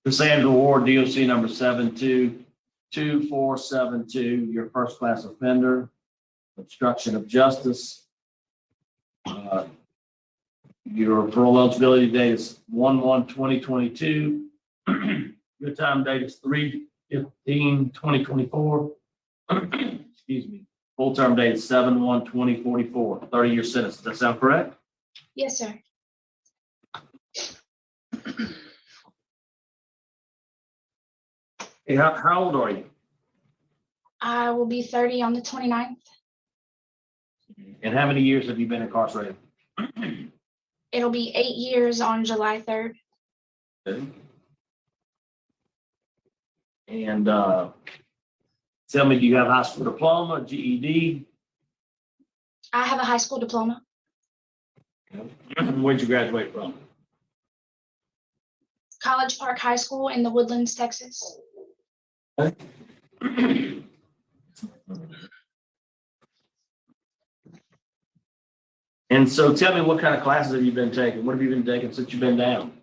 Cassandra Ward, DOC number 722472, your first class offender, obstruction of justice. Your parole eligibility date is 1/1/2022. Your time date is 3/15/2024. Excuse me. Full term date is 7/1/2044. 30-year sentence. Does that sound correct? Yes, sir. Hey, how old are you? I will be 30 on the 29th. And how many years have you been incarcerated? It'll be 8 years on July 3rd. Okay. And tell me, do you have a high school diploma, GED? I have a high school diploma. Where'd you graduate from? College Park High School in the Woodlands, Texas. And so tell me, what kind of classes have you been taking? What have you been taking since you've been down?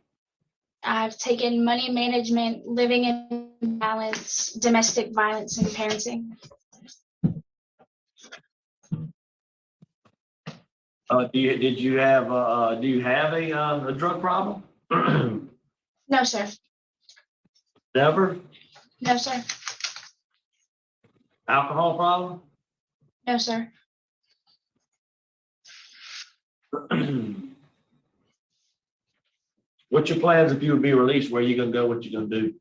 I've taken money management, living in balance, domestic violence, and parenting. Do you have a drug problem? No, sir. Never? No, sir. Alcohol problem? No, sir. What's your plans if you would be released? Where are you gonna go? What you gonna do?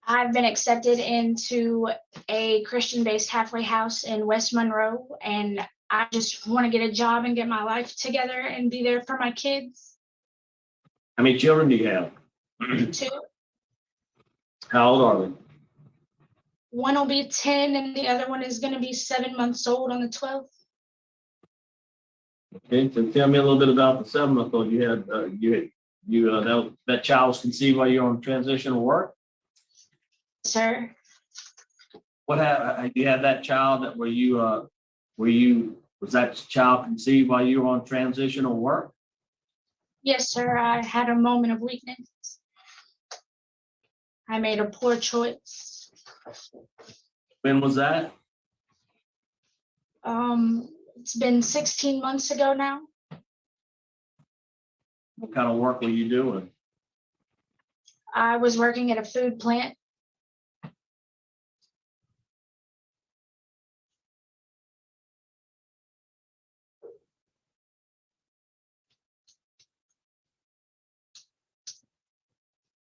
I've been accepted into a Christian-based halfway house in West Monroe, and I just want to get a job and get my life together and be there for my kids. How many children do you have? 2. How old are they? One will be 10, and the other one is going to be 7 months old on the 12th. Okay, so tell me a little bit about the 7-month-old. You had that child was conceived while you were on transitional work. Sir, What happened? You had that child that was that child conceived while you were on transitional work? yes, sir. I had a moment of weakness. I made a poor choice. When was that? It's been 16 months ago now. What kind of work were you doing? I was working at a food plant.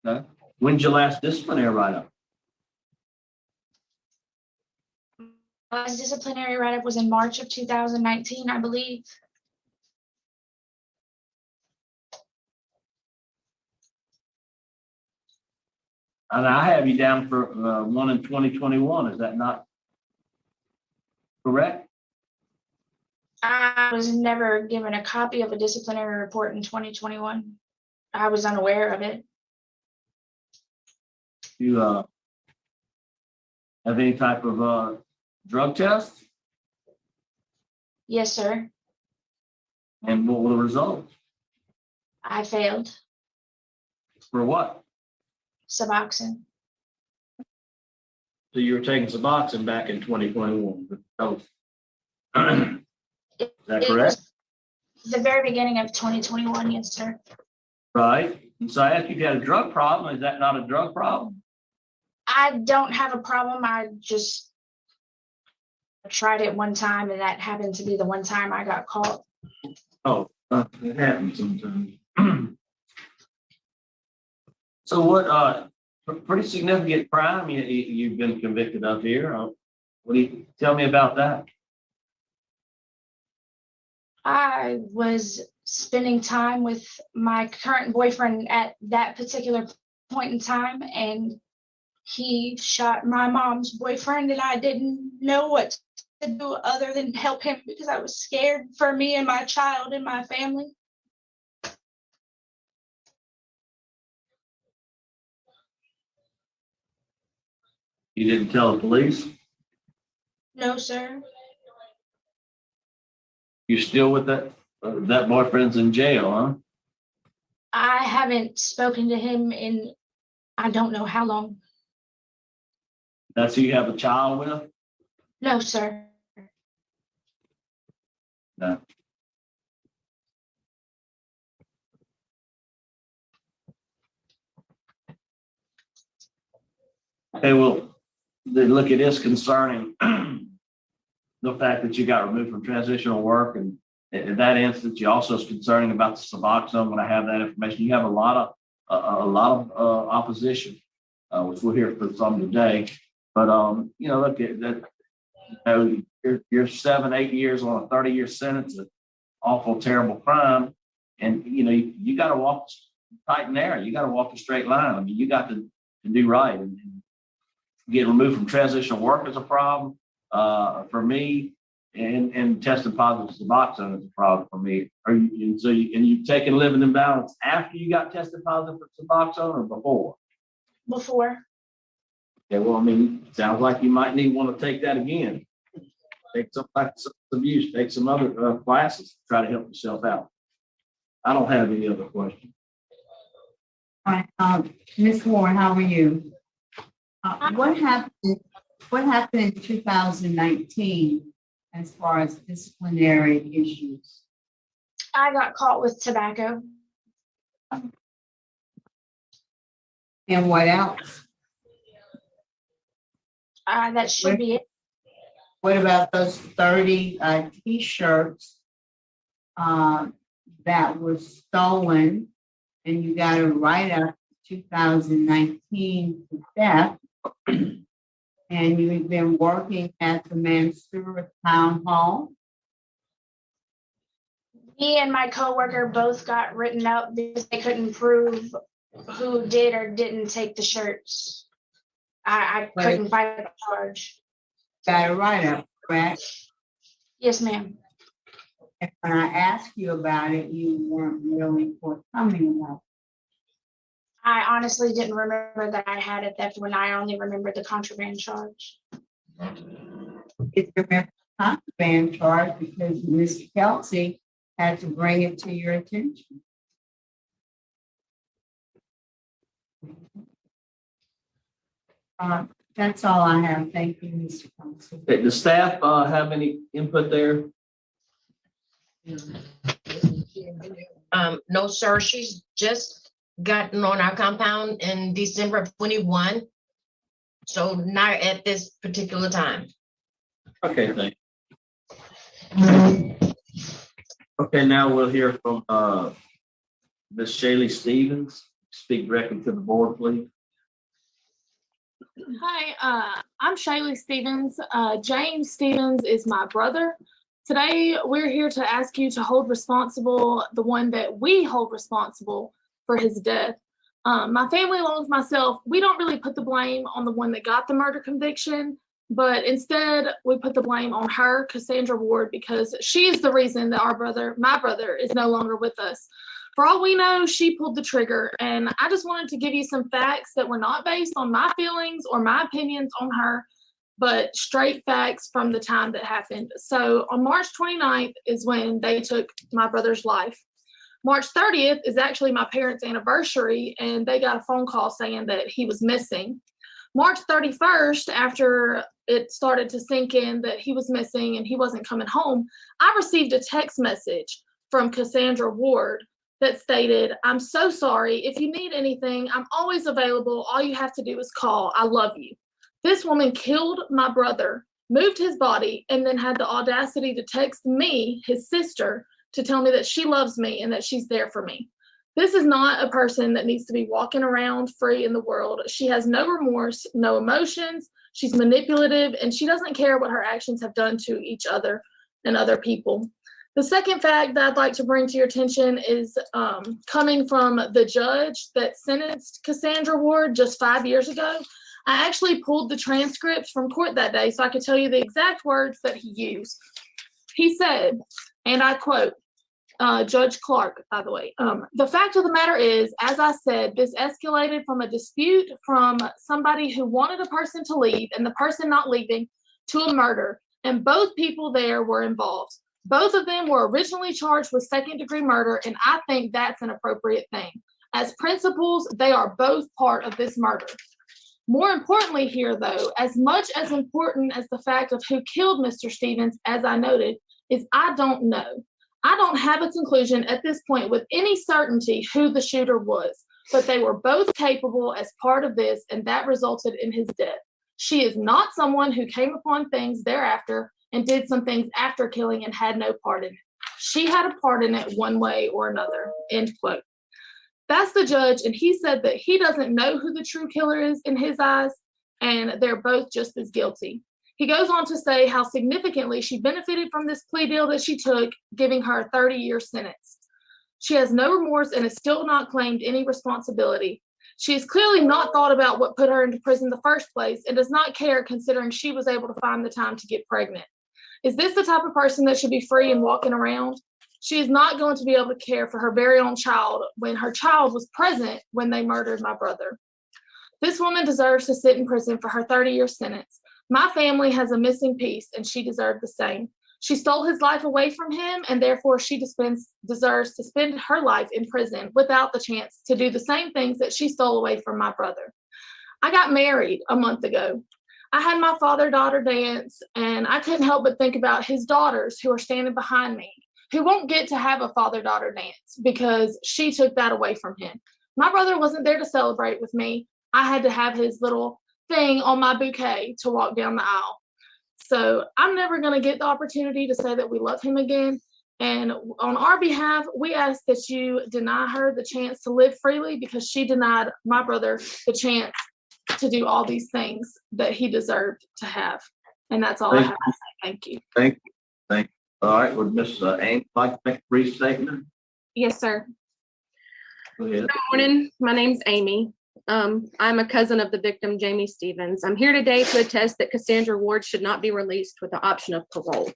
Okay. When's your last disciplinary write-up? My last disciplinary write-up was in March of 2019, I believe. And I have you down for one in 2021. Is that not correct? I was never given a copy of a disciplinary report in 2021. I was unaware of it. You have any type of drug test? Yes, sir. And what were the results? I failed. For what? Suboxone. So you were taking Suboxone back in 2021. Is that It correct? was the very beginning of 2021, yes, sir. Right. And so I asked you if you had a drug problem. Is that not a drug problem? I don't have a problem. I just tried it one time, and that happened to be the one time I got caught. Oh, it happens sometimes. So what, pretty significant crime you've been convicted of here. What do you tell me about that? I was spending time with my current boyfriend at that particular point in time, and he shot my mom's boyfriend, and I didn't know what to do other than help him because I was scared for me and my child and my family. You didn't tell the police? No, sir. You still with that? That boyfriend's in jail, huh? I haven't spoken to him in I don't know how long. That's who you have a child with? No, sir. No. Okay, well, then look, it is concerning the fact that you got removed from transitional work, and in that instance, you also is concerning about the Suboxone. When I have that information, you have a lot of opposition, which we'll hear from some today. But you know, look at that. You know, you're 7-8 years on a 30-year sentence, an awful, terrible crime, and you know you got to walk tight and narrow. You got to walk a straight line. I mean, you got to do right. And getting removed from transitional work is a problem for me, and testing positive for Suboxone is a problem for me. You've taken living in balance after you got tested positive for Suboxone or before? Before. Okay, well, I mean, it sounds like you might want to take that again. Take some like substance abuse, take some other classes to try to help yourself out. I don't have any other questions. All right, Ms. Ward, how are you? What happened in 2019 as far as disciplinary issues? I got caught with tobacco. And what else? That should be it. What about those 30 T-shirts that were stolen and you got a write-up 2019 for theft? And you've been working at the Mansour Town Hall? Me and my coworker both got written up because they couldn't prove who did or didn't take the shirts. I couldn't find a charge. Got a write-up, correct? Yes, ma'am. And when I asked you about it, you weren't really forthcoming about it. I honestly didn't remember that I had a theft when I only remembered the contraband charge. It's a contraband charge because Ms. Kelsey had to bring it to your attention. That's all I have. Thank you, Mr. Council. Does staff have any input there? No, sir. She's just gotten on our compound in December of 21. So not at this particular time. Okay, thank you. Okay, now we'll hear from Ms. Shaylee Stevens. Speak directly to the board, please. Hi, I'm Shaylee Stevens. James Stevens is my brother. Today, we're here to ask you to hold responsible the one that we hold responsible for his death. My family, along with myself, we don't really put the blame on the one that got the murder conviction, but instead we put the blame on her, Cassandra Ward, because she's the reason that my brother, is no longer with us. For all we know, she pulled the trigger, and I just wanted to give you some facts that were not based on my feelings or my opinions on her, but straight facts from the time that happened. So on March 29th is when they took my brother's life. March 30th is actually my parents' anniversary, and they got a phone call saying that he was missing. March 31st, after it started to sink in that he was missing and he wasn't coming home, I received a text message from Cassandra Ward that stated, "I'm so sorry. If you need anything, I'm always available. All you have to do is call. I love you." This woman killed my brother, moved his body, and then had the audacity to text me, his sister, to tell me that she loves me and that she's there for me. This is not a person that needs to be walking around free in the world. She has no remorse, no emotions. She's manipulative, and she doesn't care what her actions have done to each other and other people. The second fact that I'd like to bring to your attention is coming from the judge that sentenced Cassandra Ward just 5 years ago. I actually pulled the transcripts from court that day so I could tell you the exact words that he used. He said, and I quote, Judge Clark, by the way, "The fact of the matter is, as I said, this escalated from a dispute from somebody who wanted a person to leave and the person not leaving to a murder, and both people there were involved. Both of them were originally charged with second-degree murder, and I think that's an appropriate thing. As principals, they are both part of this murder. More importantly here, though, as much as important as the fact of who killed Mr. Stevens, as I noted, is I don't know. I don't have a conclusion at this point with any certainty who the shooter was, but they were both capable as part of this, and that resulted in his death. She is not someone who came upon things thereafter and did some things after killing and had no part in it. She had a part in it one way or another, end quote. That's the judge, and he said that he doesn't know who the true killer is in his eyes, and they're both just as guilty. He goes on to say how significantly she benefited from this plea deal that she took, giving her a 30-year sentence. She has no remorse and has still not claimed any responsibility. She has clearly not thought about what put her into prison in the first place and does not care, considering she was able to find the time to get pregnant. Is this the type of person that should be free and walking around? She is not going to be able to care for her very own child when her child was present when they murdered my brother. This woman deserves to sit in prison for her 30-year sentence. My family has a missing piece, and she deserved the same. She stole his life away from him, and therefore she deserves to spend her life in prison without the chance to do the same things that she stole away from my brother. I got married a month ago. I had my father-daughter dance, and I couldn't help but think about his daughters who are standing behind me, who won't get to have a father-daughter dance because she took that away from him. My brother wasn't there to celebrate with me. I had to have his little thing on my bouquet to walk down the aisle. So I'm never going to get the opportunity to say that we love him again. And on our behalf, we ask that you deny her the chance to live freely, because she denied my brother the chance to do all these things that he deserved to have. And that's all I have to say. Thank you. Thank you. All right, would Ms. Ames like to make a brief statement? Yes, sir. Go ahead. Good morning. My name's Amy. I'm a cousin of the victim, Jamie Stevens. I'm here today to attest that Cassandra Ward should not be released with the option of parole.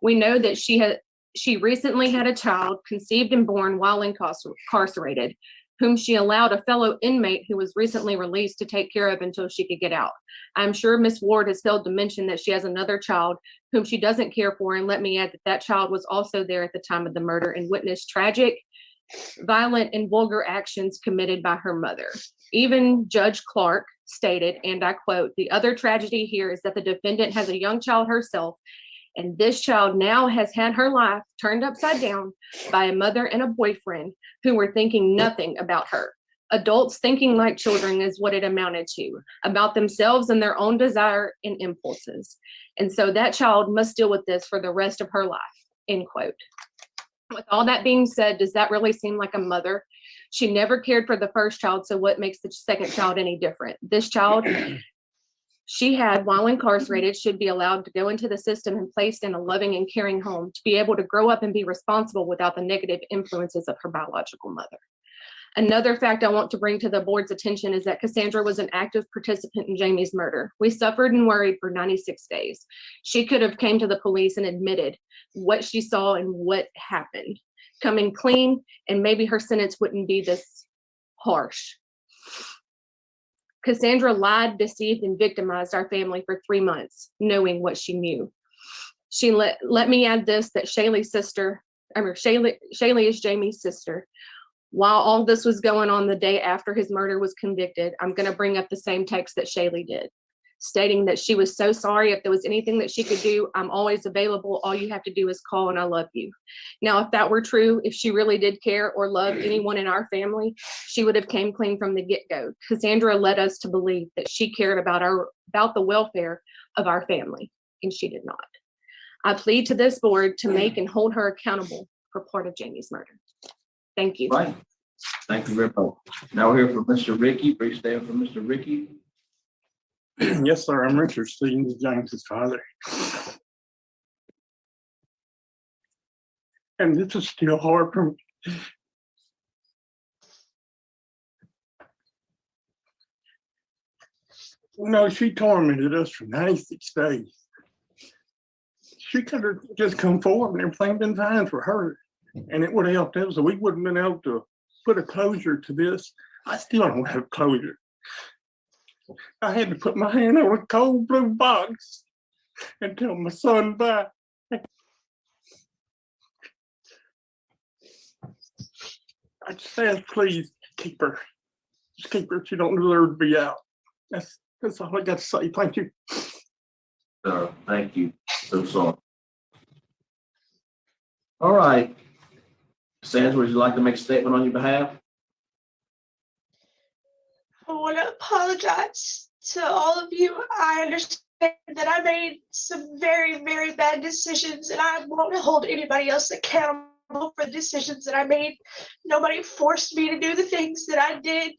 We know that she recently had a child conceived and born while incarcerated, whom she allowed a fellow inmate who was recently released to take care of until she could get out. I'm sure Ms. Ward has failed to mention that she has another child whom she doesn't care for, and let me add that that child was also there at the time of the murder and witnessed tragic, violent, and vulgar actions committed by her mother. Even Judge Clark stated, and I quote, "The other tragedy here is that the defendant has a young child herself, and this child now has had her life turned upside down by a mother and a boyfriend who were thinking nothing about her. Adults thinking like children is what it amounted to, about themselves and their own desire and impulses. And so that child must deal with this for the rest of her life," end quote. With all that being said, does that really seem like a mother? She never cared for the first child, so what makes the second child any different? This child she had while incarcerated should be allowed to go into the system and placed in a loving and caring home to be able to grow up and be responsible without the negative influences of her biological mother. Another fact I want to bring to the board's attention is that Cassandra was an active participant in Jamie's murder. We suffered and worried for 96 days. She could have came to the police and admitted what she saw and what happened, coming clean, and maybe her sentence wouldn't be this harsh. Cassandra lied, deceived, and victimized our family for 3 months, knowing what she knew. She let me add this, that Shaylee is Jamie's sister. While all this was going on the day after his murder was convicted, I'm going to bring up the same text that Shaylee did, stating that she was so sorry. If there was anything that she could do, I'm always available. All you have to do is call and I love you. Now, if that were true, if she really did care or love anyone in our family, she would have came clean from the get-go. Cassandra led us to believe that she cared about the welfare of our family, and she did not. I plead to this board to make and hold her accountable for part of Jamie's murder. Thank you. Right. Thank you very much. Now we're here for Mr. Ricky. Brief statement from Mr. Ricky. Yes, sir. I'm Richard Stevens, James's father. And this is still hard for me. You know, she tormented us for 96 days. She could have just come forward and everything been fine for her. And it would have helped us. We wouldn't have been able to put a closure to this. I still don't have closure. I had to put my hand on a cold blue box and tell my son bye. I just ask, please, keep her. Just keep her. She don't deserve to be out. That's all I got to say. Thank you. Thank you. So sorry. All right. Cassandra, would you like to make a statement on your behalf? I want to apologize to all of you. I understand that I made some very, very bad decisions, and I won't hold anybody else accountable for the decisions that I made. Nobody forced me to do the things that I did,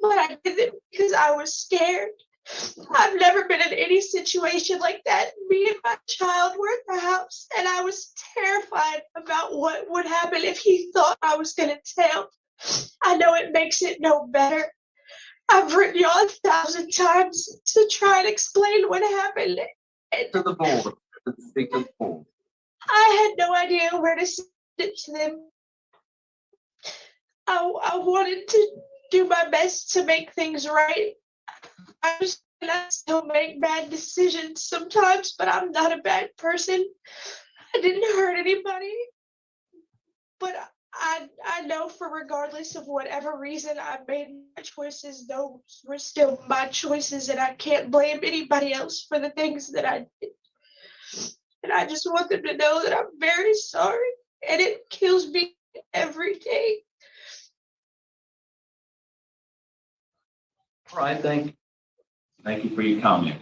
but I did it because I was scared. I've never been in any situation like that. Me and my child were at the house, and I was terrified about what would happen if he thought I was going to tell. I know it makes it no better. I've written y'all 1,000 times to try and explain what happened. And To the board. Speak to the board. I had no idea where to send it to them. I wanted to do my best to make things right. I still make bad decisions sometimes, but I'm not a bad person. I didn't hurt anybody. But I know for regardless of whatever reason I made my choices, those were still my choices, and I can't blame anybody else for the things that I did. And I just want them to know that I'm very sorry, and it kills me every day. All right, thank you for your comment.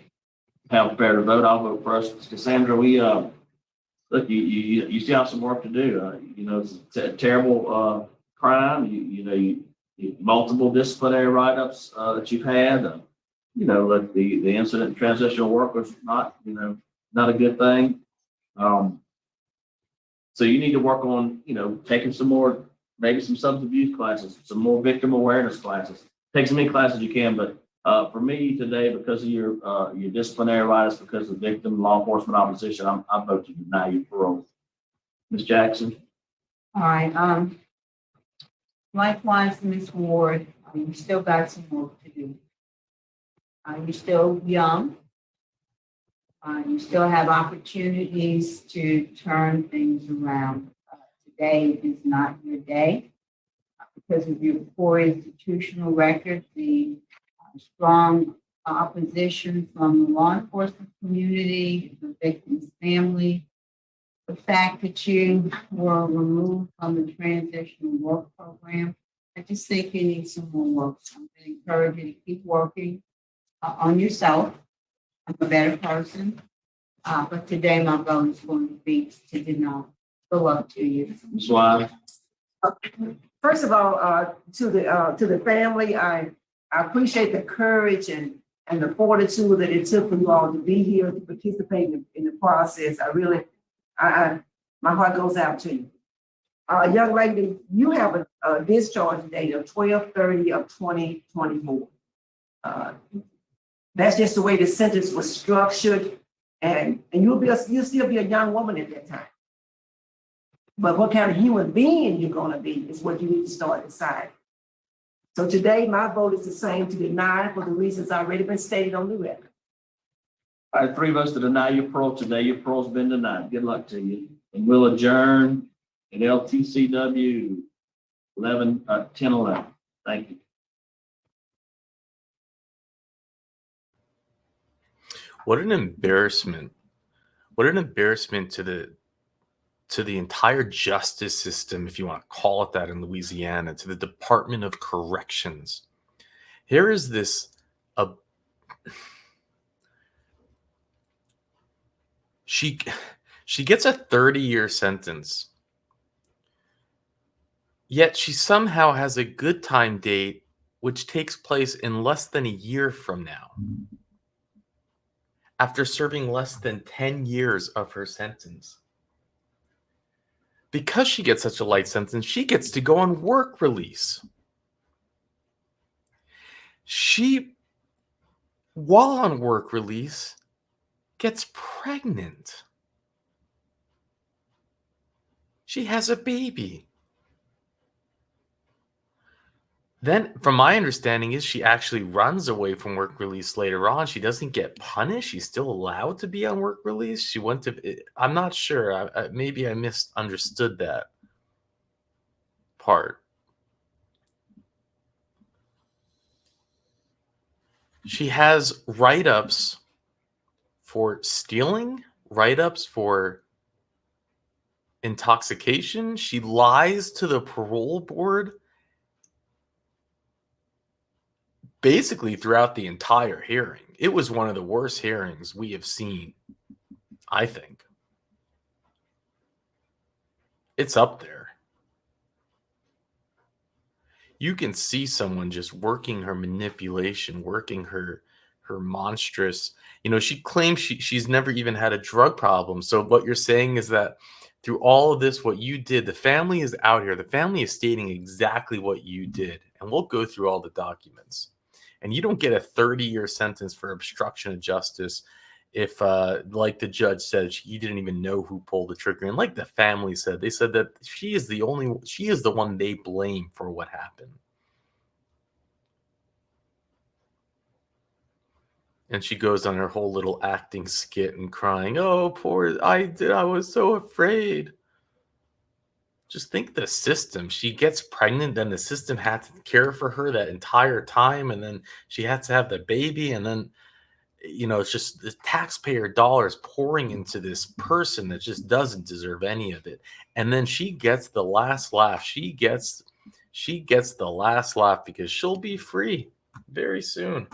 Have fair to vote. I'll vote first. Cassandra, we look, you still have some work to do. You know, it's a terrible crime. You multiple disciplinary write-ups that you've had. You know, look, the incident in transitional work was not a good thing. So you need to work on, taking some more, maybe some substance abuse classes, some more victim awareness classes. Take as many classes as you can, but for me today, because of your disciplinary rights, because of victim law enforcement opposition, I vote to deny your parole. Ms. Jackson? All right, likewise, Ms. Ward, you still got some work to do. You're still young. You still have opportunities to turn things around. Today is not your day because of your poor institutional record, the strong opposition from the law enforcement community, the victim's family, the fact that you were removed from the transitional work program. I just think you need some more work. I'm going to encourage you to keep working on yourself. I'm a better person. But today my vote is going to be to deny. Good luck to you. Ms. Wise? First of all, to the family, I appreciate the courage and the fortitude that it took for you all to be here to participate in the process. My heart goes out to you. Young lady, you have a discharge date of 12/30 of 2024. That's just the way the sentence was structured, and you'll still be a young woman at that time. But what kind of human being you're going to be is what you need to start deciding. So today, my vote is the same, to deny for the reasons already been stated on the record. All right, 3 votes to deny your parole today. Your parole's been denied. Good luck to you. And we'll adjourn at LTCW 10:11. Thank you. What an embarrassment. What an embarrassment to the entire justice system, if you want to call it that, in Louisiana, to the Department of Corrections. Here is this she gets a 30-year sentence, yet she somehow has a good time date which takes place in less than a year from now, after serving less than 10 years of her sentence. Because she gets such a light sentence, she gets to go on work release. She, while on work release, gets pregnant. She has a baby. Then, from my understanding, is she actually runs away from work release later on. She doesn't get punished. She's still allowed to be on work release. She went to, I'm not sure. Maybe I misunderstood that part. She has write-ups for stealing, write-ups for intoxication. She lies to the parole board basically throughout the entire hearing. It was one of the worst hearings we have seen, I think. It's up there. You can see someone just working her manipulation, working her monstrous. You know, she claims she's never even had a drug problem. So what you're saying is that through all of this, what you did, the family is out here. The family is stating exactly what you did. And we'll go through all the documents. And you don't get a 30-year sentence for obstruction of justice if, like the judge said, you didn't even know who pulled the trigger. And like the family said, they said that she is the one they blame for what happened. And she goes on her whole little acting skit and crying, "Oh, I was so afraid." Just think the system. She gets pregnant, then the system had to care for her that entire time, and then she had to have the baby, and then, you know, it's just the taxpayer dollars pouring into this person that just doesn't deserve any of it. And then she gets the last laugh. She gets the last laugh because she'll be free very soon.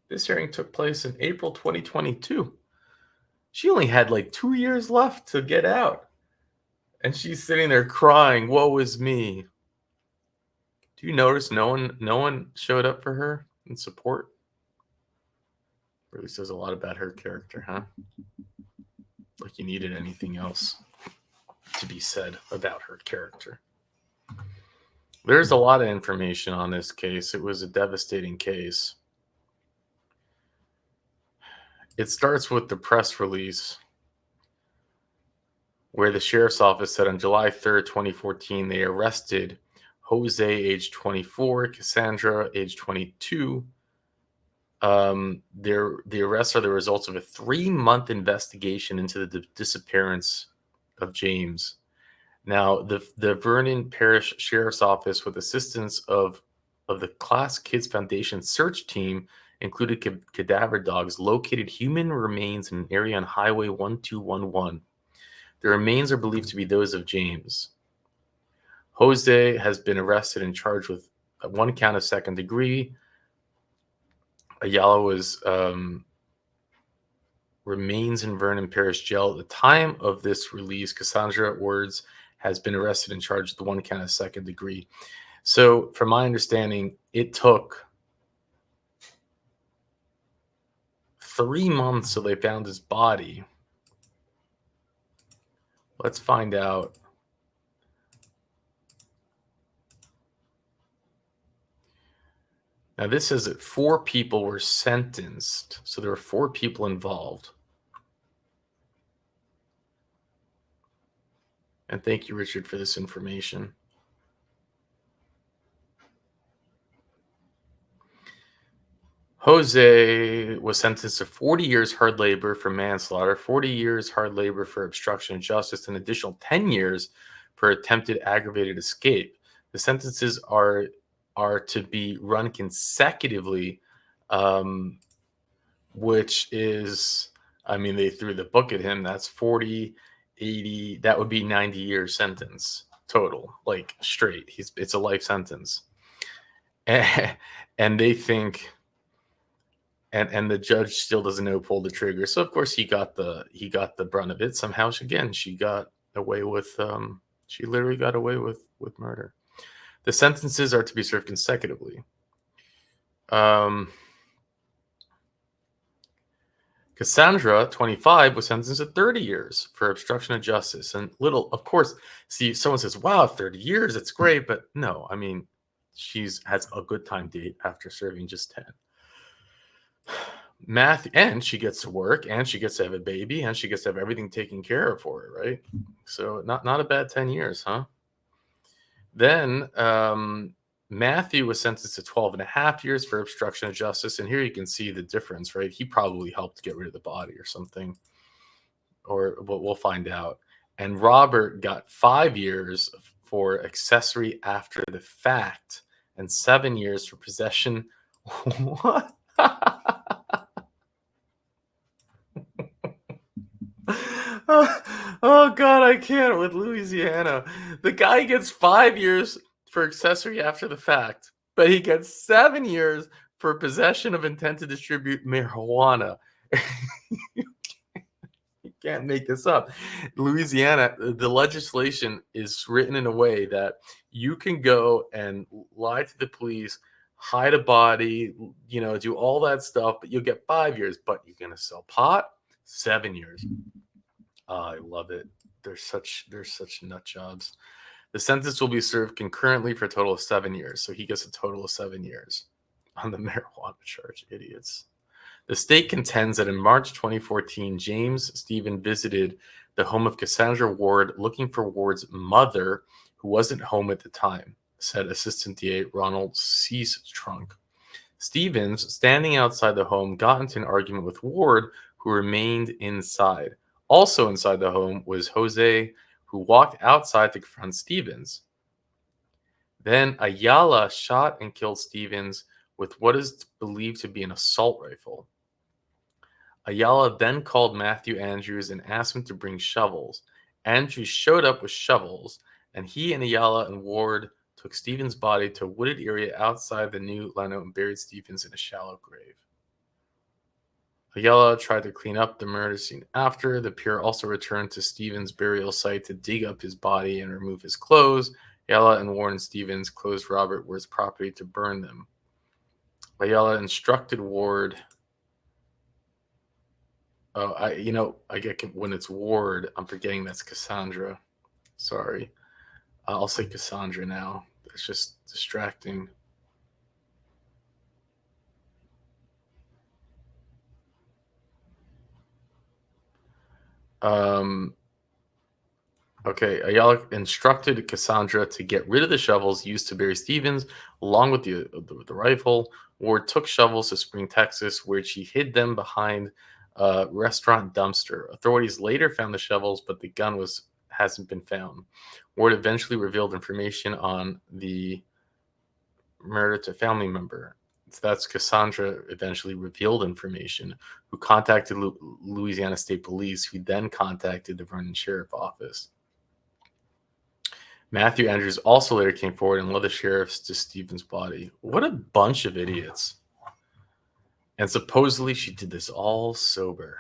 This hearing took place in April 2022. She only had like 2 years left to get out. And she's sitting there crying, "Woe is me." Do you notice no one showed up for her in support? Really says a lot about her character, huh? Like you needed anything else to be said about her character. There's a lot of information on this case. It was a devastating case. It starts with the press release where the sheriff's office said on July 3rd, 2014, they arrested Jose, age 24, Cassandra, age 22. The arrests are the results of a 3-month investigation into the disappearance of James. Now, the Vernon Parish Sheriff's Office, with assistance of the Class Kids Foundation search team, included cadaver dogs, located human remains in an area on Highway 1211. The remains are believed to be those of James. Jose has been arrested and charged with 1 count of second degree. Ayala was remains in Vernon Parish Jail. At the time of this release, Cassandra Ward has been arrested and charged with 1 count of second degree. So, from my understanding, it took 3 months till they found his body. Let's find out. Now, this says that 4 people were sentenced. So there were 4 people involved. And thank you, Richard, for this information. Jose was sentenced to 40 years hard labor for manslaughter, 40 years hard labor for obstruction of justice, an additional 10 years for attempted aggravated escape. The sentences are to be run consecutively, which is, I mean, they threw the book at him. That's 40, 80, that would be 90-year sentence total, like straight. It's a life sentence. And they think, and the judge still doesn't know who pulled the trigger. So of course he got the brunt of it. Somehow she got away with she literally got away with murder. The sentences are to be served consecutively. Cassandra, 25, was sentenced to 30 years for obstruction of justice. And of course, see, someone says, wow, 30 years, it's great. But no, I mean, has a good time date after serving just 10. And she gets to work, and she gets to have a baby, and she gets to have everything taken care of for her, right? So not a bad 10 years, huh? Then Matthew was sentenced to 12 and a half years for obstruction of justice. And here you can see the difference, right? He probably helped get rid of the body or something, or we'll find out. And Robert got 5 years for accessory after the fact, and 7 years for possession. What? Oh God, I can't with Louisiana. The guy gets 5 years for accessory after the fact, but he gets 7 years for possession of intent to distribute marijuana. You can't make this up. Louisiana, the legislation is written in a way that you can go and lie to the police, hide a body, do all that stuff, but you'll get 5 years. But you're gonna sell pot, 7 years. Oh, I love it. They're such nut jobs. The sentence will be served concurrently for a total of 7 years. So he gets a total of 7 years on the marijuana charge. Idiots. The state contends that in March 2014, James Stephen visited the home of Cassandra Ward looking for Ward's mother, who wasn't home at the time, said Assistant DA Ronald Seastrunk. Stevens, standing outside the home, got into an argument with Ward, who remained inside. Also inside the home was Jose, who walked outside to confront Stevens. Then Ayala shot and killed Stevens with what is believed to be an assault rifle. Ayala then called Matthew Andrews and asked him to bring shovels. Andrews showed up with shovels, and he and Ayala and Ward took Stevens' body to a wooded area outside the new Leno and buried Stevens in a shallow grave. Ayala tried to clean up the murder scene after. The pair also returned to Stevens' burial site to dig up his body and remove his clothes. Ayala and Warren Stevens closed Robert Ward's property to burn them. Ayala instructed Ward. Oh, I get when it's Ward, I'm forgetting that's Cassandra. Sorry. I'll say Cassandra now. It's just distracting. Okay, Ayala instructed Cassandra to get rid of the shovels used to bury Stevens, along with the rifle. Ward took shovels to Spring, Texas, where she hid them behind a restaurant dumpster. Authorities later found the shovels, but the gun hasn't been found. Ward eventually revealed information on the murder to a family member. So that's Cassandra eventually revealed information, who contacted Louisiana State Police, who then contacted the Vernon Sheriff Office. Matthew Andrews also later came forward and led the sheriffs to Stevens' body. What a bunch of idiots. And supposedly she did this all sober.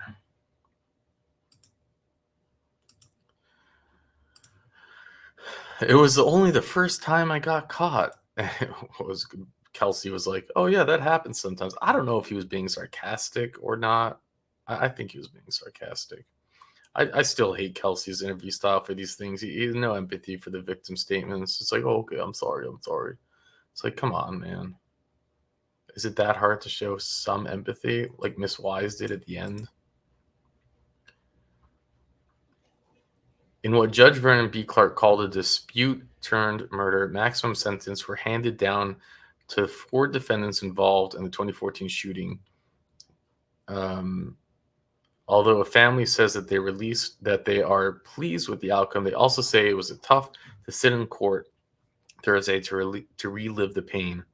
It was only the first time I got caught. Kelsey was like, oh yeah, that happens sometimes. I don't know if he was being sarcastic or not. I think he was being sarcastic. I still hate Kelsey's interview style for these things. He has no empathy for the victim statements. It's like, oh, okay, I'm sorry. It's like, come on, man. Is it that hard to show some empathy like Miss Wise did at the end? In what Judge Vernon B. Clark called a dispute-turned-murder, maximum sentence were handed down to 4 defendants involved in the 2014 shooting. Although a family says that they are pleased with the outcome, they also say it was tough to sit in court Thursday to relive the pain.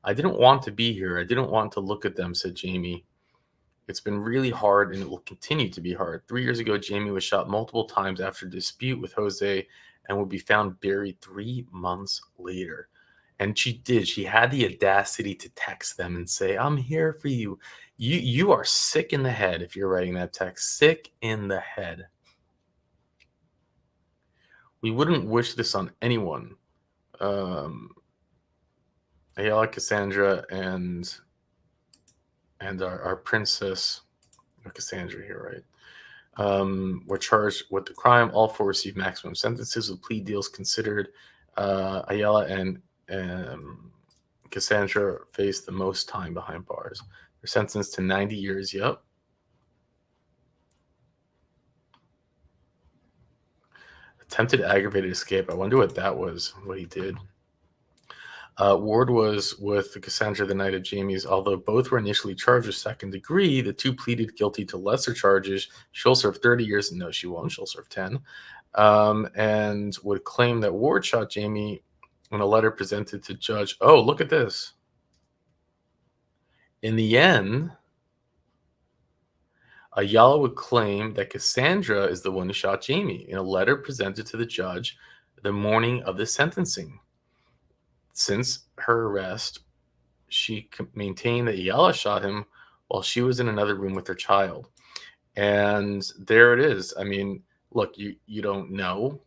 I didn't want to be here. I didn't want to look at them, said Jamie. It's been really hard, and it will continue to be hard. 3 years ago, Jamie was shot multiple times after a dispute with Jose and would be found buried 3 months later. And she did. She had the audacity to text them and say, I'm here for you. You are sick in the head if you're writing that text. Sick in the head. We wouldn't wish this on anyone. Ayala, Cassandra, and our princess, Cassandra here, right? Were charged with the crime. All 4 received maximum sentences with plea deals considered. Ayala and Cassandra faced the most time behind bars. They're sentenced to 90 years. Yep. Attempted aggravated escape. I wonder what that was, what he did. Ward was with Cassandra the night of Jamie's. Although both were initially charged with second degree, the 2 pleaded guilty to lesser charges. She'll serve 30 years. No, she won't. She'll serve 10. and would claim that Ward shot Jamie in a letter presented to Judge. Oh, look at this. In the end, Ayala would claim that Cassandra is the one who shot Jamie in a letter presented to the judge the morning of the sentencing. Since her arrest, she maintained that Ayala shot him while she was in another room with her child. And there it is. I mean, look, you don't know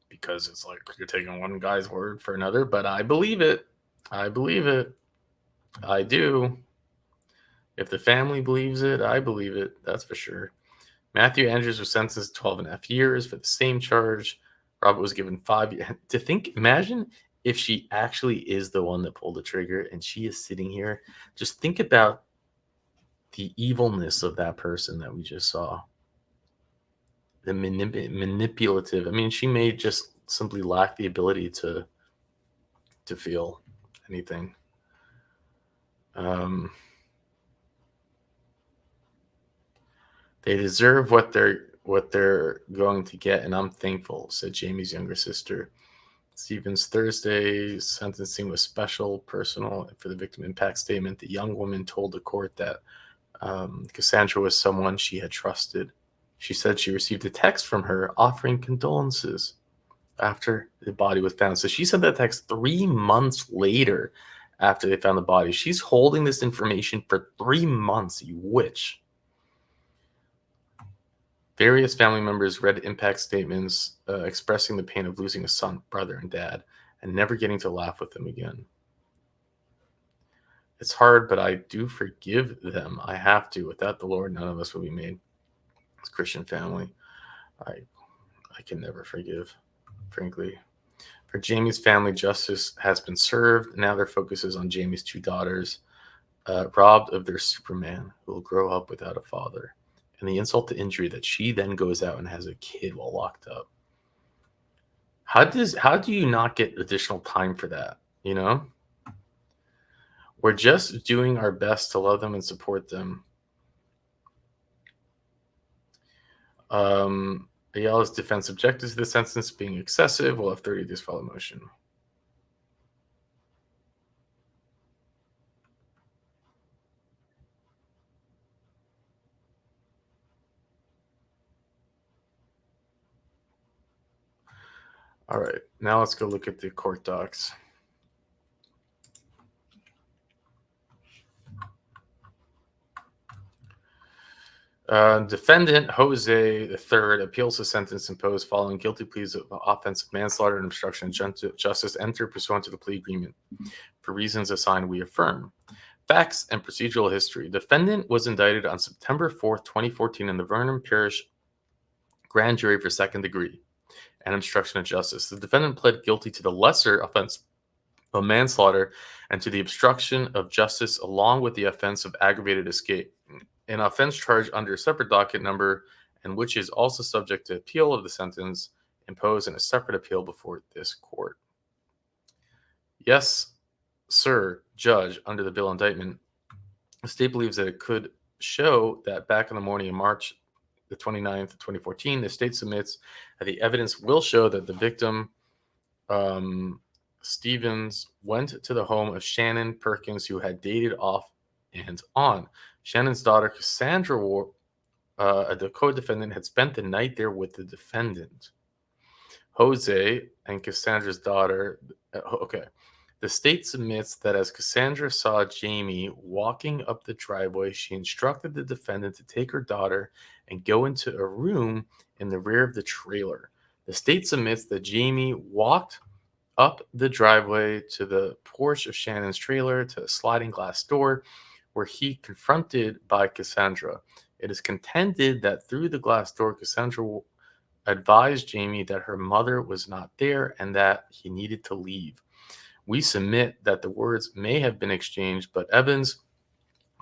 because it's like you're taking one guy's word for another, but I believe it. I believe it. I do. If the family believes it, I believe it. That's for sure. Matthew Andrews was sentenced to 12.5 years for the same charge. Robert was given 5 years. To think, imagine if she actually is the one that pulled the trigger and she is sitting here. Just think about the evilness of that person that we just saw. The manipulative. I mean, she may just simply lack the ability to feel anything. They deserve what they're going to get, and I'm thankful, said Jamie's younger sister. Stevens Thursday's sentencing was special, personal. For the victim impact statement, the young woman told the court that Cassandra was someone she had trusted. She said she received a text from her offering condolences after the body was found. So she sent that text 3 months later after they found the body. She's holding this information for 3 months, you witch. Various family members read impact statements expressing the pain of losing a son, brother, and dad, and never getting to laugh with them again. It's hard, but I do forgive them. I have to. Without the Lord, none of us will be made. It's a Christian family. I can never forgive, frankly. For Jamie's family, justice has been served. Now their focus is on Jamie's 2 daughters, robbed of their Superman, who will grow up without a father. And the insult to injury that she then goes out and has a kid while locked up. How do you not get additional time for that? You know? We're just doing our best to love them and support them. Ayala's defense objected to the sentence being excessive. We'll have 30 days to file a motion. All right, now let's go look at the court docs. Defendant Jose III appeals the sentence imposed following guilty pleas of offensive manslaughter and obstruction of justice entered pursuant to the plea agreement. For reasons assigned, we affirm. Facts and procedural history. Defendant was indicted on September 4th, 2014 in the Vernon Parish grand jury for second degree and obstruction of justice. The defendant pled guilty to the lesser offense of manslaughter and to the obstruction of justice along with the offense of aggravated escape, an offense charged under a separate docket number and which is also subject to appeal of the sentence imposed in a separate appeal before this court. Yes, sir, Judge, under the bill indictment, the state believes that it could show that back in the morning of March the 29th, 2014, the state submits that the evidence will show that the victim, Stevens, went to the home of Shannon Perkins, who had dated off and on. Shannon's daughter, Cassandra Ward, the co-defendant, had spent the night there with the defendant. Jose and Cassandra's daughter, The state submits that as Cassandra saw Jamie walking up the driveway, she instructed the defendant to take her daughter and go into a room in the rear of the trailer. The state submits that Jamie walked up the driveway to the porch of Shannon's trailer to a sliding glass door where he confronted by Cassandra. It is contended that through the glass door, Cassandra advised Jamie that her mother was not there and that he needed to leave. We submit that the words may have been exchanged, but evidence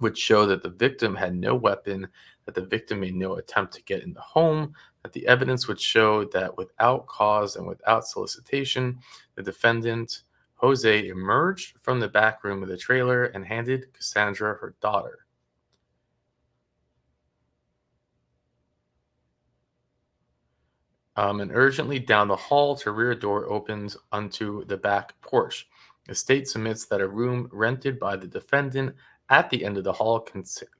would show that the victim had no weapon, that the victim made no attempt to get in the home, that the evidence would show that without cause and without solicitation, the defendant, Jose, emerged from the back room of the trailer and handed Cassandra her daughter. And urgently down the hall to rear door opens onto the back porch. The state submits that a room rented by the defendant at the end of the hall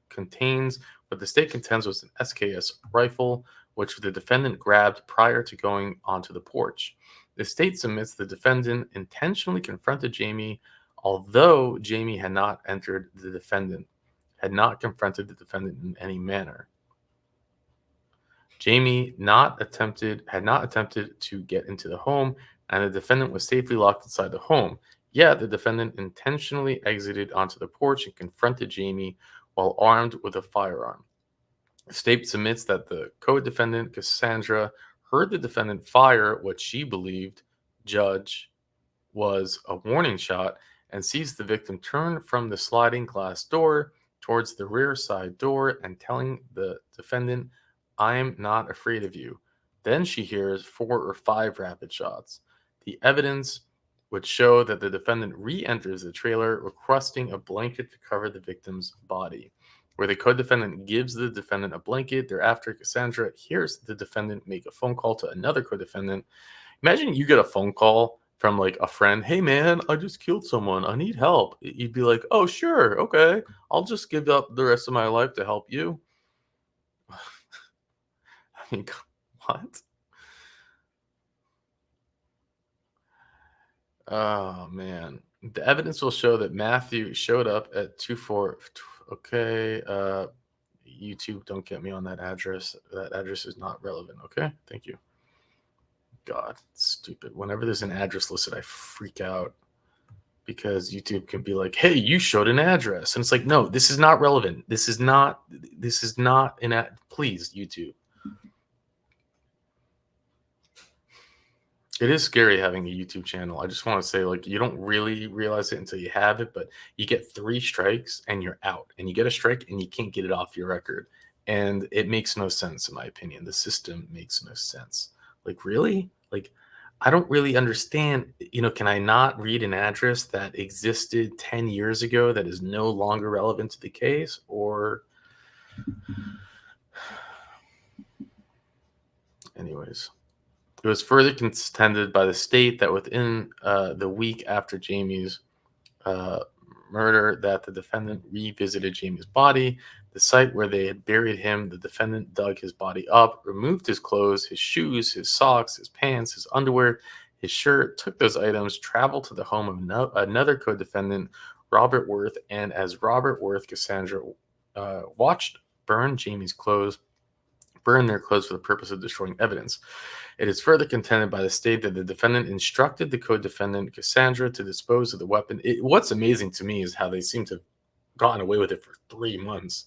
contains what the state contends was an SKS rifle, which the defendant grabbed prior to going onto the porch. The state submits the defendant intentionally confronted Jamie, although Jamie had not confronted the defendant in any manner. Jamie had not attempted to get into the home, and the defendant was safely locked inside the home. Yet the defendant intentionally exited onto the porch and confronted Jamie while armed with a firearm. The state submits that the co-defendant, Cassandra, heard the defendant fire what she believed, Judge, was a warning shot and sees the victim turn from the sliding glass door towards the rear side door and telling the defendant, "I'm not afraid of you." Then she hears 4 or 5 rapid shots. The evidence would show that the defendant re-enters the trailer requesting a blanket to cover the victim's body. Where the co-defendant gives the defendant a blanket, thereafter Cassandra hears the defendant make a phone call to another co-defendant. Imagine you get a phone call from like a friend, "Hey man, I just killed someone. I need help." You'd be like, "Oh sure, okay. I'll just give up the rest of my life to help you." I mean, what? Oh man. The evidence will show that Matthew showed up at 24. Okay. YouTube, don't get me on that address. That address is not relevant. Okay. Thank you. God, stupid. Whenever there's an address listed, I freak out because YouTube can be like, "Hey, you showed an address." And it's like, no, this is not relevant. This is not an ad. Please, YouTube. It is scary having a YouTube channel. I just want to say, like, you don't really realize it until you have it, but you get 3 strikes and you're out. And you get a strike and you can't get it off your record. And it makes no sense, in my opinion. The system makes no sense. Like, really? Like, I don't really understand. Can I not read an address that existed 10 years ago that is no longer relevant to the case? Or, anyways. It was further contended by the state that within the week after Jamie's murder, that the defendant revisited Jamie's body. The site where they had buried him, the defendant dug his body up, removed his clothes, his shoes, his socks, his pants, his underwear, his shirt, took those items, traveled to the home of another co-defendant, Robert Worth, and as Robert Worth, Cassandra watched burn Jamie's clothes, burn their clothes for the purpose of destroying evidence. It is further contended by the state that the defendant instructed the co-defendant, Cassandra, to dispose of the weapon. What's amazing to me is how they seem to have gotten away with it for 3 months.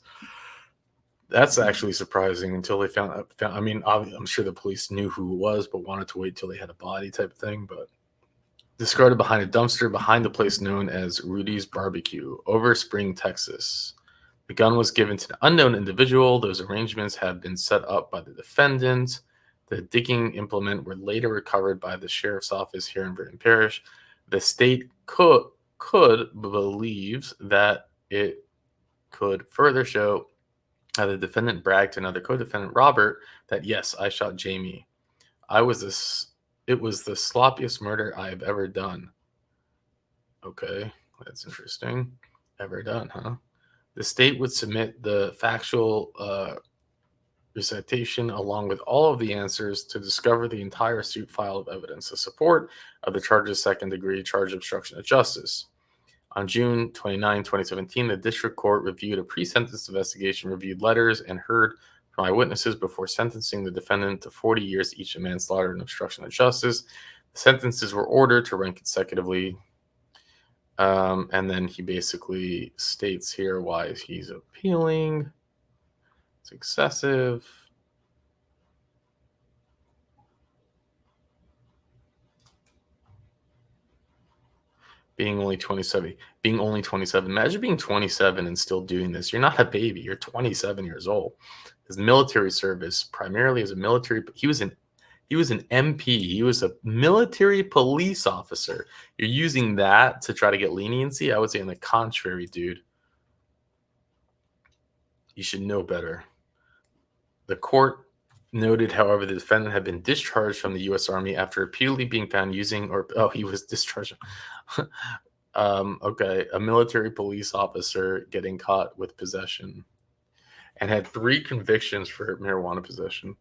That's actually surprising until they found I mean, I'm sure the police knew who it was, but wanted to wait till they had a body type of thing. But discarded behind a dumpster behind the place known as Rudy's Barbecue, over Spring, Texas. The gun was given to an unknown individual. Those arrangements have been set up by the defendant. The digging implement were later recovered by the sheriff's office here in Vernon Parish. The state could believes that it could further show how the defendant bragged to another co-defendant, Robert, that yes, I shot Jamie. It was the sloppiest murder I have ever done. Okay, that's interesting. Ever done, huh? The state would submit the factual recitation along with all of the answers to discover the entire suit file of evidence in support of the charge's second-degree charge of obstruction of justice. On June 29, 2017, the district court reviewed a pre-sentence investigation, reviewed letters, and heard from eyewitnesses before sentencing the defendant to 40 years each of manslaughter and obstruction of justice. The sentences were ordered to run consecutively. And then he basically states here why he's appealing. It's excessive. Being only 27. Imagine being 27 and still doing this. You're not a baby. You're 27 years old. His military service, primarily as a military, he was an MP. He was a military police officer. You're using that to try to get leniency? I would say on the contrary, dude. You should know better. The court noted, however, the defendant had been discharged from the U.S. Army after repeatedly being found using, he was discharged. Okay, a military police officer getting caught with possession, and had 3 convictions for marijuana possession.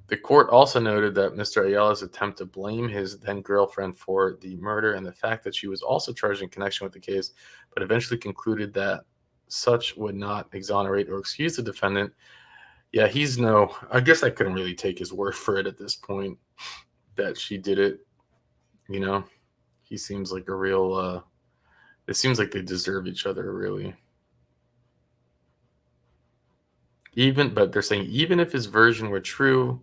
The court also noted that Mr. Ayala's attempt to blame his then girlfriend for the murder and the fact that she was also charged in connection with the case, but eventually concluded that such would not exonerate or excuse the defendant. Yeah, I guess I couldn't really take his word for it at this point that she did it. You know, he seems like a real, it seems like they deserve each other, really. But they're saying even if his version were true,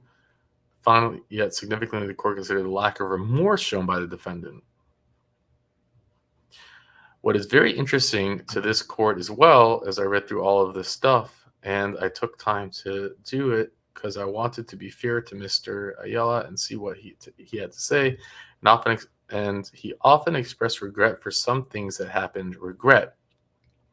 finally, yet significantly, the court considered the lack of remorse shown by the defendant. What is very interesting to this court as well, as I read through all of this stuff, and I took time to do it because I wanted to be fair to Mr. Ayala and see what he had to say, and he often expressed regret for some things that happened. Regret.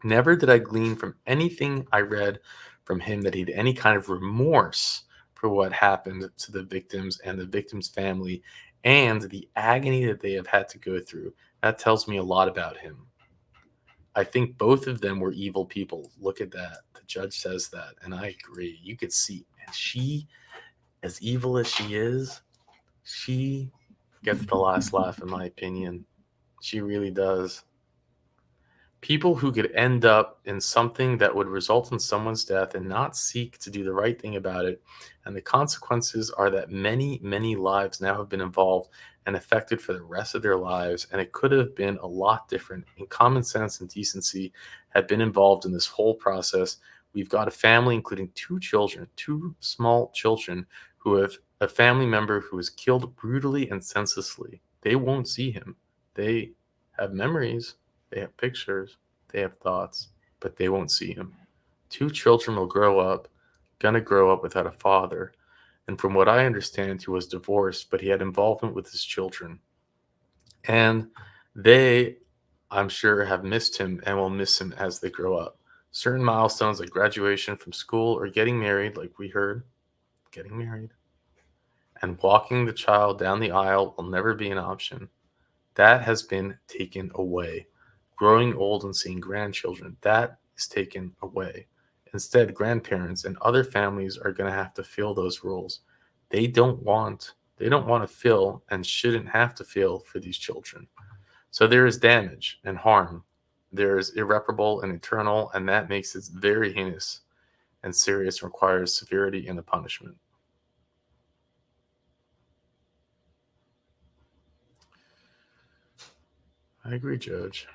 Never did I glean from anything I read from him that he had any kind of remorse for what happened to the victims and the victims' family and the agony that they have had to go through. That tells me a lot about him. I think both of them were evil people. Look at that. The judge says that, and I agree. You could see, and she, as evil as she is, she gets the last laugh, in my opinion. She really does. People who could end up in something that would result in someone's death and not seek to do the right thing about it. And the consequences are that many, many lives now have been involved and affected for the rest of their lives. And it could have been a lot different. And common sense and decency have been involved in this whole process. We've got a family, including 2 children, 2 small children, who have a family member who was killed brutally and senselessly. They won't see him. They have memories. They have pictures, they have thoughts, but they won't see him. 2 children will grow up without a father. And from what I understand, he was divorced, but he had involvement with his children. And they, I'm sure, have missed him and will miss him as they grow up. Certain milestones like graduation from school or getting married, like we heard, getting married, and walking the child down the aisle will never be an option. That has been taken away. Growing old and seeing grandchildren, that is taken away. Instead, grandparents and other families are going to have to fill those roles. They don't want to fill and shouldn't have to fill for these children. So there is damage and harm. There is irreparable and eternal, and that makes it very heinous and serious and requires severity in the punishment. I agree, Judge.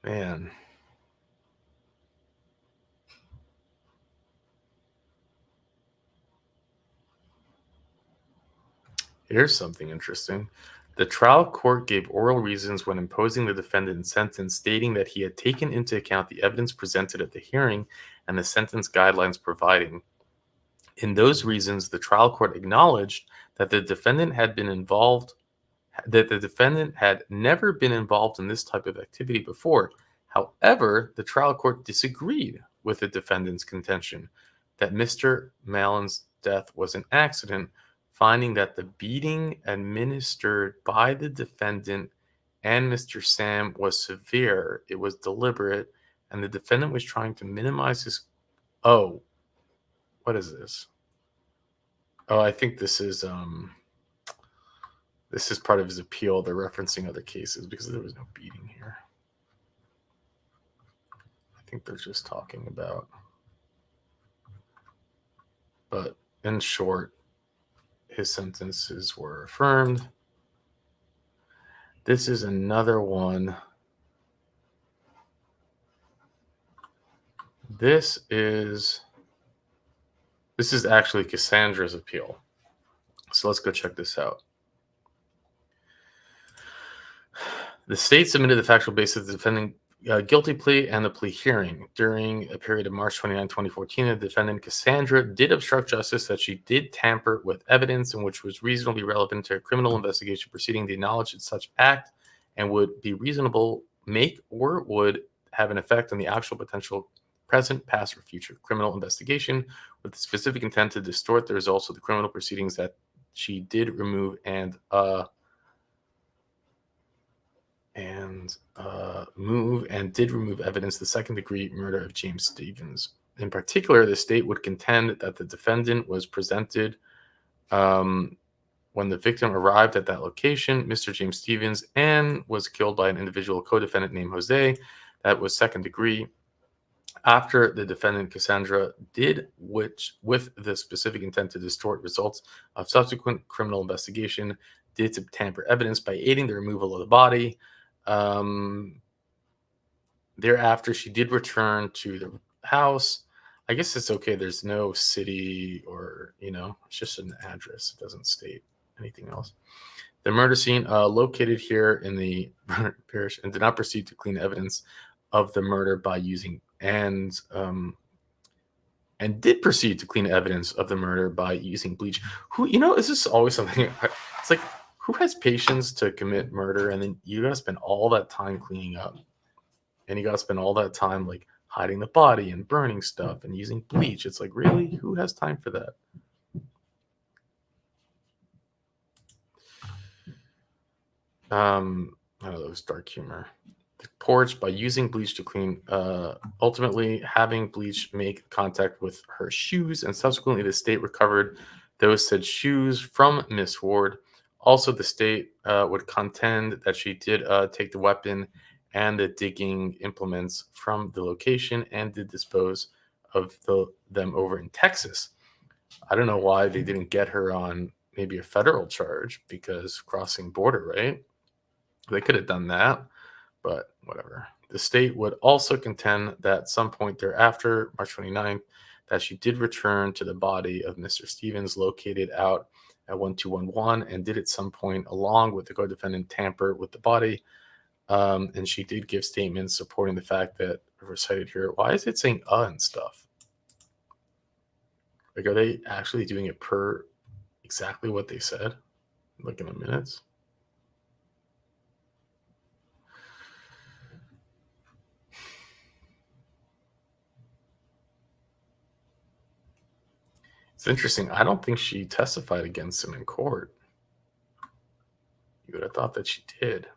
Man. Here's something interesting. The trial court gave oral reasons when imposing the defendant's sentence, stating that he had taken into account the evidence presented at the hearing and the sentence guidelines providing. In those reasons, the trial court acknowledged that the defendant had never been involved in this type of activity before. However, the trial court disagreed with the defendant's contention that Mr. Mallon's death was an accident, finding that the beating administered by the defendant and Mr. Sam was severe, it was deliberate, and the defendant was trying to minimize his... Oh, what is this? Oh, I think this is part of his appeal. They're referencing other cases because there was no beating here. I think they're just talking about... But in short, his sentences were affirmed. This is another one. This is actually Cassandra's appeal. So let's go check this out. The state submitted the factual basis of the guilty plea and the plea hearing. During a period of March 29, 2014, the defendant Cassandra did obstruct justice, that she did tamper with evidence in which was reasonably relevant to a criminal investigation proceeding. The knowledge that such act and would be reasonable make or would have an effect on the actual potential present, past, or future criminal investigation with the specific intent to distort the results of the criminal proceedings, that she did remove and did remove evidence the second-degree murder of James Stevens. In particular, the state would contend that the defendant was presented when the victim arrived at that location, Mr. James Stevens, and was killed by an individual co-defendant named Jose. That was second degree. After the defendant Cassandra did, which with the specific intent to distort results of subsequent criminal investigation, did to tamper evidence by aiding the removal of the body. Thereafter, she did return to the house. I guess it's okay. There's no city or, it's just an address. It doesn't state anything else. The murder scene located here in the parish, and did not proceed to clean evidence of the murder by using and did proceed to clean evidence of the murder by using bleach. Who, is this always something? It's like, who has patience to commit murder, and then you gotta spend all that time cleaning up, and you gotta spend all that time like hiding the body and burning stuff and using bleach? It's like, really, who has time for that? I know that was dark humor. The porch by using bleach to clean, ultimately having bleach make contact with her shoes, and subsequently the state recovered those said shoes from Miss Ward. Also, the state would contend that she did take the weapon and the digging implements from the location and did dispose of them over in Texas. I don't know why they didn't get her on maybe a federal charge, because crossing border, right? They could have done that, but whatever. The state would also contend that at some point thereafter, March 29th, that she did return to the body of Mr. Stevens located out at 1211, and did at some point, along with the co-defendant, tamper with the body. And she did give statements supporting the fact that recited here. Why is it saying and stuff? Like, are they actually doing it per exactly what they said? Like in the minutes? It's interesting. I don't think she testified against him in court. You would have thought that she did.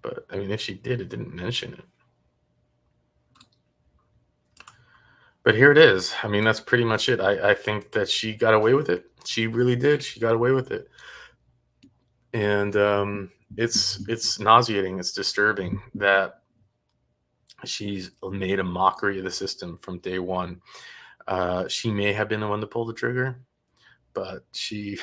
But, I mean, if she did, it didn't mention it. But here it is. I mean, that's pretty much it. I think that she got away with it. She really did. She got away with it. And it's nauseating. It's disturbing that she's made a mockery of the system from day one. She may have been the one to pull the trigger, but she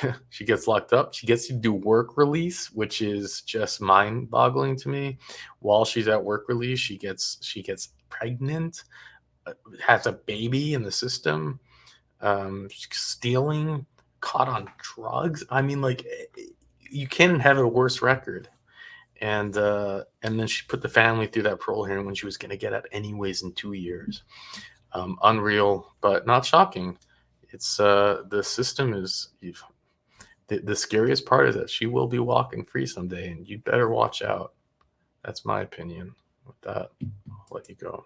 gets locked up. She gets to do work release, which is just mind-boggling to me. While she's at work release, she gets pregnant, has a baby in the system, stealing, caught on drugs. I mean, like, you can't have a worse record. And then she put the family through that parole hearing when she was going to get out anyways in 2 years. Unreal, but not shocking. It's the system is the scariest part is that she will be walking free someday, and you'd better watch out. That's my opinion. With that, I'll let you go.